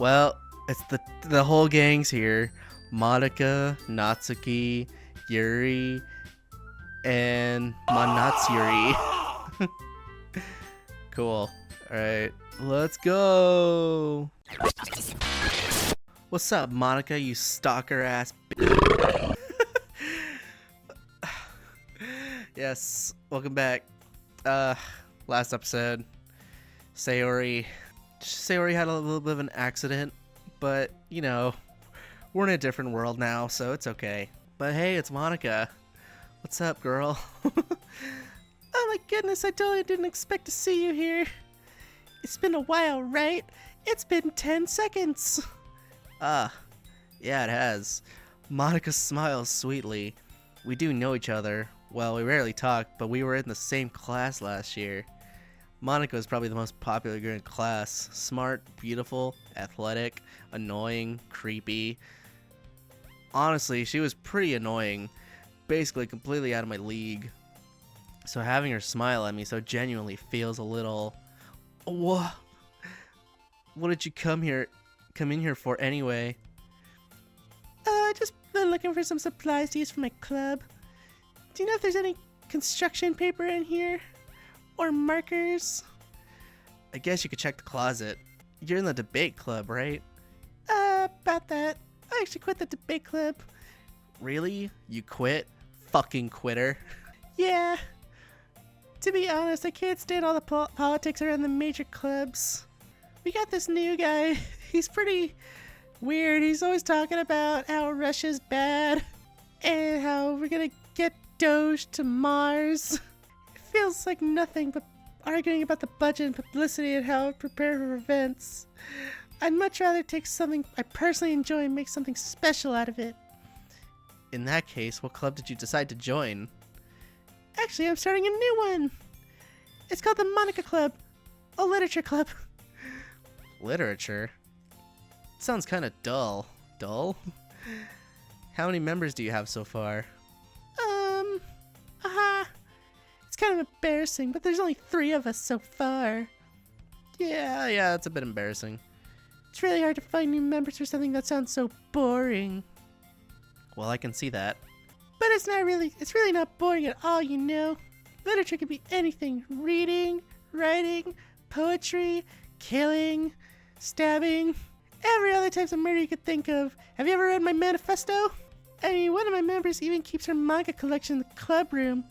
Well, it's the whole gang's here. Monica, Natsuki, Yuri, and Manatsuri. Cool. Alright, let's go! What's up, Monica, you stalker ass bitch? Yes, welcome back. Last episode, Sayori had a little bit of an accident, but, you know, we're in a different world now, so it's okay. But hey, it's Monica. What's up, girl? Oh my goodness, I totally didn't expect to see you here. It's been a while, right? It's been 10 seconds. Yeah, it has. Monica smiles sweetly. We do know each other. Well, we rarely talk, but we were in the same class last year. Monica was probably the most popular girl in class. Smart, beautiful, athletic, annoying, creepy. Honestly, she was pretty annoying. Basically completely out of my league. So having her smile at me so genuinely feels a little... What did you come in here for anyway? I just been looking for some supplies to use for my club. Do you know if there's any construction paper in here? Or markers? I guess you could check the closet. You're in the debate club, right? About that. I actually quit the debate club. Really? You quit? Fucking quitter. Yeah. To be honest, I can't stand all the politics around the major clubs. We got this new guy. He's pretty weird. He's always talking about how Russia's bad and how we're gonna get Doge to Mars. It feels like nothing but arguing about the budget and publicity and how to prepare for events. I'd much rather take something I personally enjoy and make something special out of it. In that case, what club did you decide to join? Actually, I'm starting a new one. It's called the Monica Club, a literature club. Literature? Sounds kind of dull. Dull? How many members do you have so far? It's kind of embarrassing, but there's only 3 of us so far. Yeah, it's a bit embarrassing. It's really hard to find new members for something that sounds so boring. Well, I can see that. But it's really not boring at all, you know. Literature can be anything. Reading, writing, poetry, killing, stabbing, every other type of murder you could think of. Have you ever read my manifesto? I mean, one of my members even keeps her manga collection in the club room.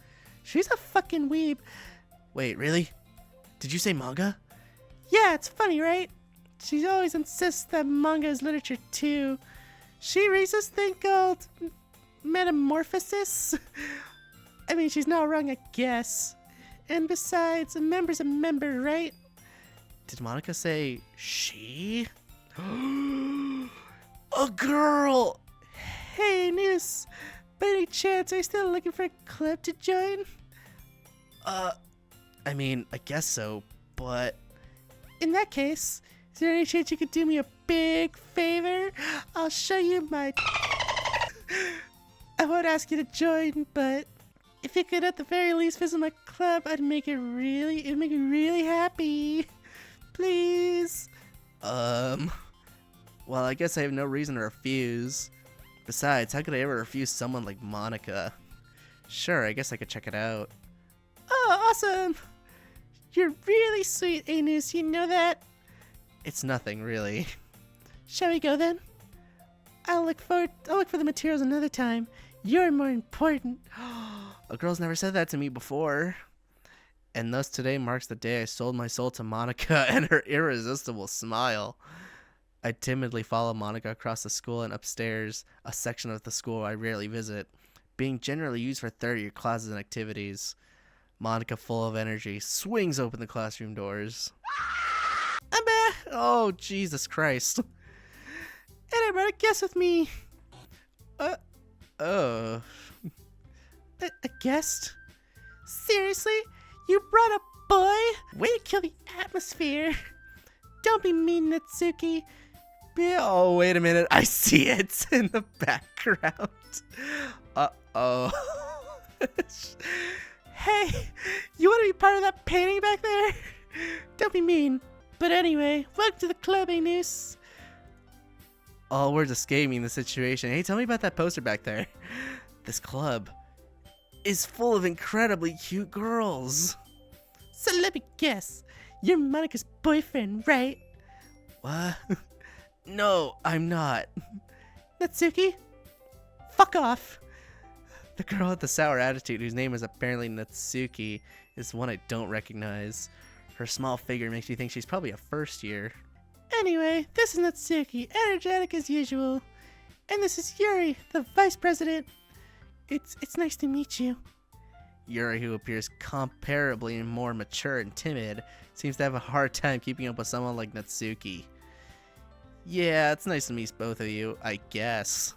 She's a fucking weeb. Wait, really? Did you say manga? Yeah, it's funny, right? She always insists that manga is literature too. She reads this thing called Metamorphosis. I mean, she's not wrong, I guess. And besides, a member's a member, right? Did Monica say she? A girl! Hey, Noose. By any chance, are you still looking for a club to join? I mean, I guess so, but... In that case, is there any chance you could do me a big favor? I'll show you my... I won't ask you to join, but if you could at the very least visit my club, it'd make me really happy. Please. Well, I guess I have no reason to refuse. Besides, how could I ever refuse someone like Monica? Sure, I guess I could check it out. Oh, awesome! You're really sweet, Anus, you know that? It's nothing, really. Shall we go then? I'll look for the materials another time. You're more important. A girl's never said that to me before. And thus today marks the day I sold my soul to Monica and her irresistible smile. I timidly follow Monica across the school and upstairs, a section of the school I rarely visit, being generally used for third-year classes and activities. Monica, full of energy, swings open the classroom doors. Oh, Jesus Christ. And I brought a guest with me. A guest? Seriously? You brought a boy? Way to kill the atmosphere. Don't be mean, Natsuki. Oh, wait a minute. I see it in the background. Uh-oh. Hey, you want to be part of that painting back there? Don't be mean. But anyway, welcome to the club, Anus. all words escaping the situation. Hey, tell me about that poster back there. This club is full of incredibly cute girls. So let me guess, you're Monika's boyfriend, right? What? No, I'm not. Natsuki? Fuck off. The girl with the sour attitude, whose name is apparently Natsuki, is one I don't recognize. Her small figure makes me think she's probably a first year. Anyway, this is Natsuki, energetic as usual. And this is Yuri, the vice president. It's nice to meet you. Yuri, who appears comparably more mature and timid, seems to have a hard time keeping up with someone like Natsuki. Yeah, it's nice to meet both of you, I guess.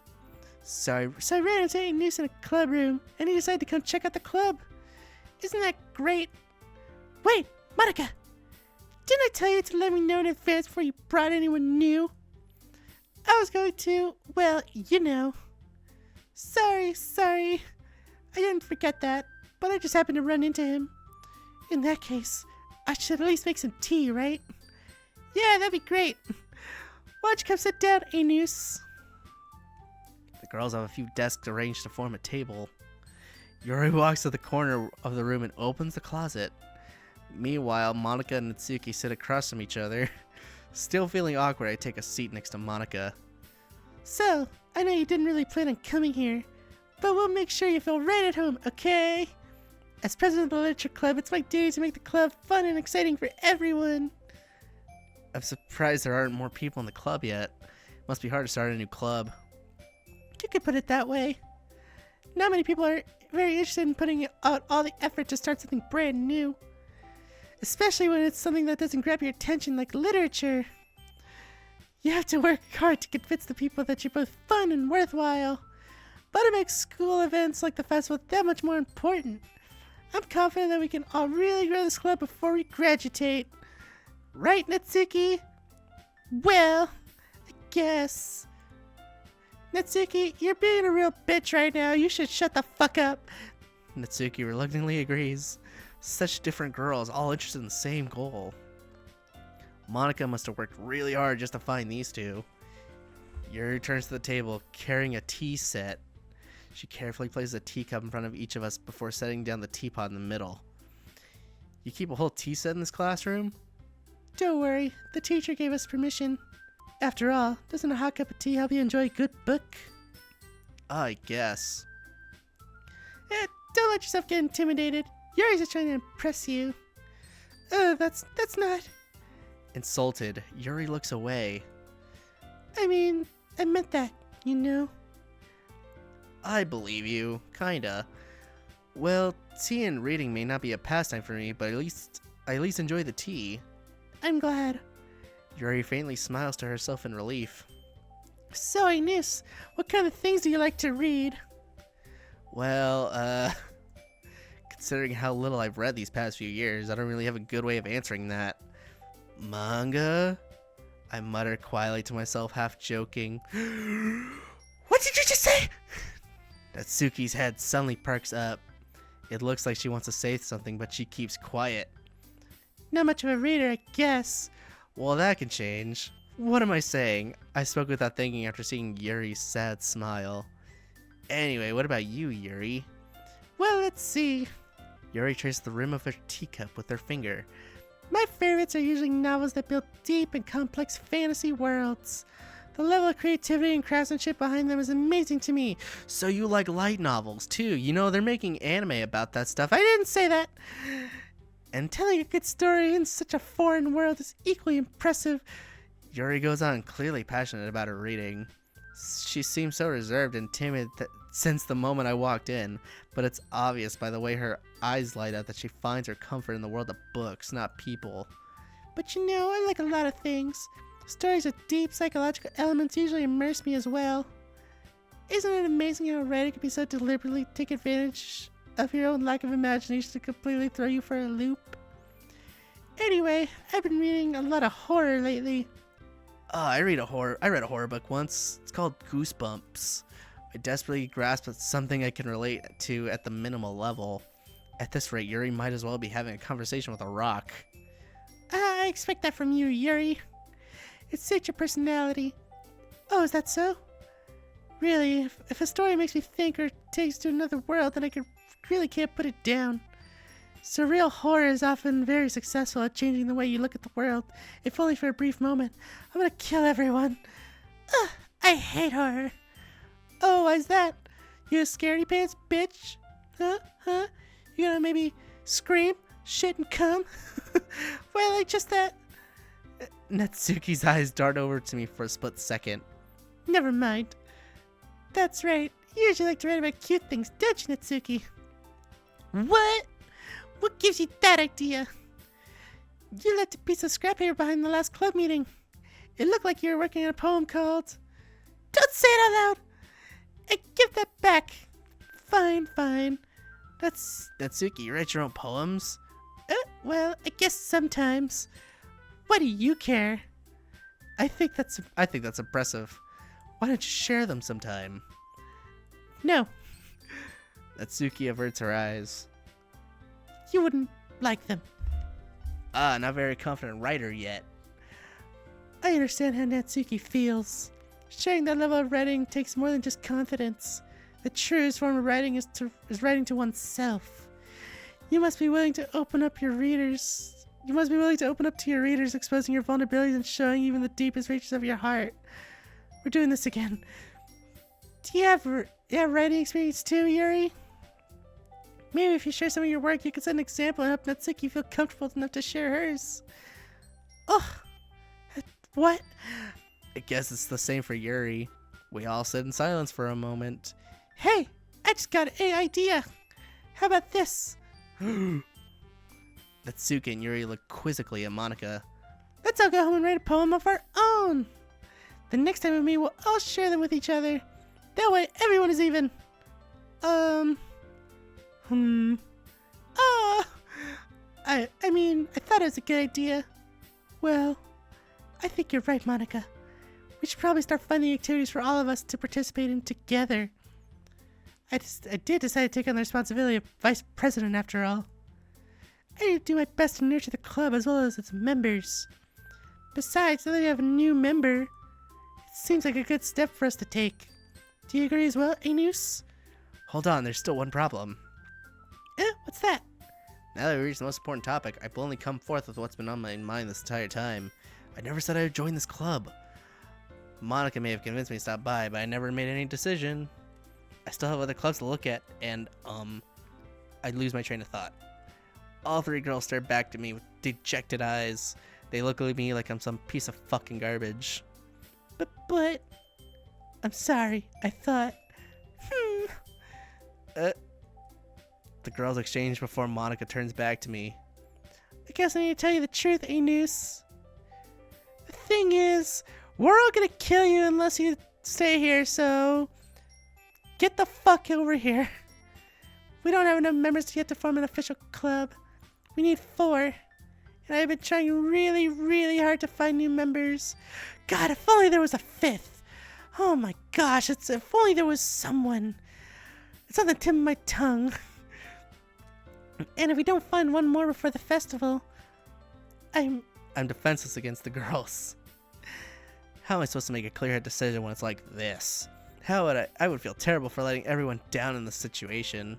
So I ran into a noose in a club room, and he decided to come check out the club. Isn't that great? Wait, Monika! Didn't I tell you to let me know in advance before you brought anyone new? I was going to, well, you know. Sorry. I didn't forget that, but I just happened to run into him. In that case, I should at least make some tea, right? Yeah, that'd be great. Why don't you come sit down, Anus? The girls have a few desks arranged to form a table. Yuri walks to the corner of the room and opens the closet. Meanwhile, Monika and Natsuki sit across from each other. Still feeling awkward, I take a seat next to Monika. So, I know you didn't really plan on coming here, but we'll make sure you feel right at home, okay? As president of the literature club, it's my duty to make the club fun and exciting for everyone. I'm surprised there aren't more people in the club yet. Must be hard to start a new club. You could put it that way. Not many people are very interested in putting out all the effort to start something brand new. Especially when it's something that doesn't grab your attention like literature. You have to work hard to convince the people that you're both fun and worthwhile. But it makes school events like the festival that much more important. I'm confident that we can all really grow this club before we graduate. Right, Natsuki? Well, I guess. Natsuki, you're being a real bitch right now. You should shut the fuck up. Natsuki reluctantly agrees. Such different girls, all interested in the same goal. Monika must have worked really hard just to find these two. Yuri turns to the table, carrying a tea set. She carefully places a teacup in front of each of us before setting down the teapot in the middle. You keep a whole tea set in this classroom? Don't worry, the teacher gave us permission. After all, doesn't a hot cup of tea help you enjoy a good book? I guess. Don't let yourself get intimidated. Yuri's just trying to impress you. That's not... Insulted, Yuri looks away. I mean, I meant that, you know? I believe you, kinda. Well, tea and reading may not be a pastime for me, but I at least enjoy the tea. I'm glad. Yuri faintly smiles to herself in relief. So, Ines, what kind of things do you like to read? Well, considering how little I've read these past few years, I don't really have a good way of answering that. Manga? I mutter quietly to myself, half joking. What did you just say? Natsuki's head suddenly perks up. It looks like she wants to say something, but she keeps quiet. Not much of a reader, I guess. Well, that can change. What am I saying? I spoke without thinking after seeing Yuri's sad smile. Anyway, what about you, Yuri? Well, let's see. Yuri traced the rim of her teacup with her finger. My favorites are usually novels that build deep and complex fantasy worlds. The level of creativity and craftsmanship behind them is amazing to me. So you like light novels, too. You know, they're making anime about that stuff. I didn't say that. And telling a good story in such a foreign world is equally impressive. Yuri goes on, clearly passionate about her reading. She seems so reserved and timid since the moment I walked in, but it's obvious by the way her eyes light up that she finds her comfort in the world of books, not people. But you know, I like a lot of things. Stories with deep psychological elements usually immerse me as well. Isn't it amazing how writing can be so deliberately take advantage of your own lack of imagination to completely throw you for a loop? Anyway, I've been reading a lot of horror lately. I read a horror book once. It's called Goosebumps. I desperately grasp at something I can relate to at the minimal level. At this rate, Yuri might as well be having a conversation with a rock. I expect that from you, Yuri. It suits your personality. Oh, is that so? Really, if a story makes me think or takes to another world, then I really can't put it down. Surreal horror is often very successful at changing the way you look at the world, if only for a brief moment. I'm gonna kill everyone. Ugh, I hate horror. Oh, why's that? You a scaredy pants, bitch? Huh? You gonna maybe scream, shit, and come? Well, like just that. Natsuki's eyes dart over to me for a split second. Never mind. That's right. You usually like to write about cute things, don't you, Natsuki? What? What gives you that idea? You left a piece of scrap paper behind the last club meeting. It looked like you were working on a poem called... Don't say it out loud! I give that back. Fine. That's... Natsuki, you write your own poems? Well, I guess sometimes. Why do you care? I think that's impressive. Why don't you share them sometime? No, Natsuki averts her eyes. you wouldn't like them. Not very confident writer yet. I understand how Natsuki feels. Sharing that level of writing takes more than just confidence. The truest form of writing is writing to oneself. You must be willing to open up to your readers, exposing your vulnerabilities and showing even the deepest reaches of your heart. We're doing this again. Do you have writing experience too, Yuri? Maybe if you share some of your work, you could set an example and help Natsuki feel comfortable enough to share hers. Ugh. What? I guess it's the same for Yuri. We all sit in silence for a moment. Hey, I just got an idea. How about this? Natsuki and Yuri look quizzically at Monica. Let's all go home and write a poem of our own. The next time we meet, we'll all share them with each other. That way, everyone is even. I mean, I thought it was a good idea. Well, I think you're right, Monica. We should probably start finding activities for all of us to participate in together. I did decide to take on the responsibility of vice president after all. I need to do my best to nurture the club as well as its members. Besides, now that we have a new member, it seems like a good step for us to take. Do you agree as well, Anus? Hold on, there's still one problem. What's that? Now that we reached the most important topic, I've only come forth with what's been on my mind this entire time. I never said I would join this club. Monica may have convinced me to stop by, but I never made any decision. I still have other clubs to look at, and, I lose my train of thought. All three girls stare back at me with dejected eyes. They look at me like I'm some piece of fucking garbage. But... I'm sorry, I thought... The girls exchange before Monica turns back to me. I guess I need to tell you the truth, Anus. The thing is, we're all gonna kill you unless you stay here, so... Get the fuck over here. We don't have enough members yet to form an official club. We need 4. And I've been trying really, really hard to find new members. God, if only there was a 5th. Oh my gosh, if only there was someone. It's on the tip of my tongue. And if we don't find one more before the festival, I'm defenseless against the girls. How am I supposed to make a clear-headed decision when it's like this? How would I would feel terrible for letting everyone down in this situation.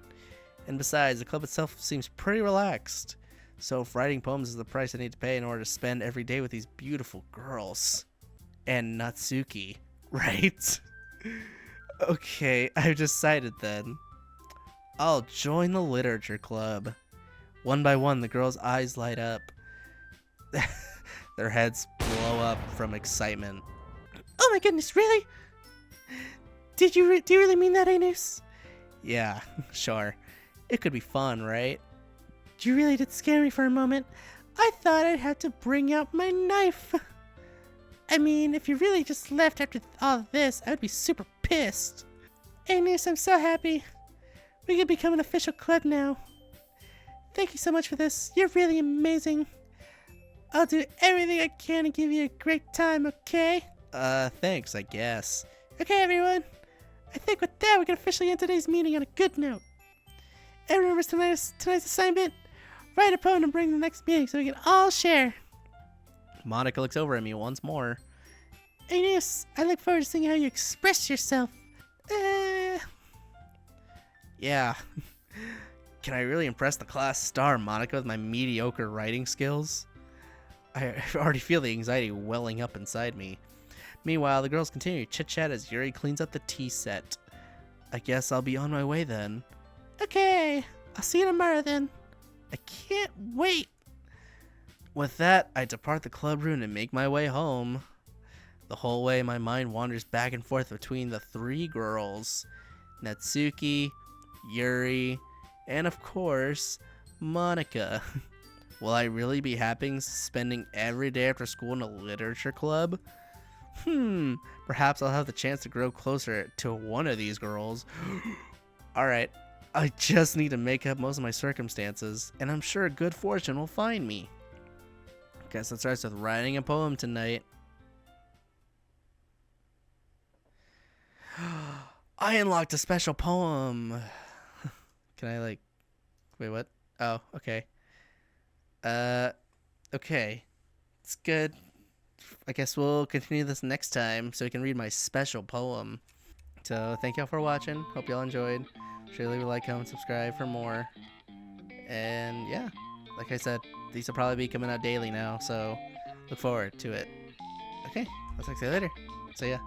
And besides, the club itself seems pretty relaxed. So if writing poems is the price I need to pay in order to spend every day with these beautiful girls. And Natsuki, right? Okay, I've decided then. I'll join the literature club. One by one, the girls' eyes light up. Their heads blow up from excitement. Oh my goodness, really? Do you really mean that, Anus? Yeah, sure. It could be fun, right? You really did scare me for a moment. I thought I'd have to bring out my knife. I mean, if you really just left after all of this, I would be super pissed. Anus, I'm so happy. We can become an official club now. Thank you so much for this. You're really amazing. I'll do everything I can to give you a great time, okay? Thanks, I guess. Okay, everyone. I think with that, we can officially end today's meeting on a good note. Everyone remembers tonight's assignment? Write a poem and bring the next meeting so we can all share. Monica looks over at me once more. Aeneas, I look forward to seeing how you express yourself. Uh, Yeah. Can I really impress the class star Monica with my mediocre writing skills? I already feel the anxiety welling up inside me. Meanwhile, the girls continue to chit-chat as Yuri cleans up the tea set. I guess I'll be on my way then. okay, I'll see you tomorrow then. I can't wait. With that, I depart the club room and make my way home. The whole way, my mind wanders back and forth between the three girls. Natsuki, Yuri, and of course, Monica. Will I really be happy spending every day after school in a literature club? Perhaps I'll have the chance to grow closer to one of these girls. Alright, I just need to make up most of my circumstances, and I'm sure good fortune will find me. Guess it starts with writing a poem tonight. I unlocked a special poem. Can I wait, what? Oh, okay. Okay. It's good. I guess we'll continue this next time so we can read my special poem. So thank y'all for watching. Hope y'all enjoyed. Sure, leave a like, comment, subscribe for more. And yeah, like I said, these will probably be coming out daily now, so look forward to it. Okay, I'll talk to you later. See ya.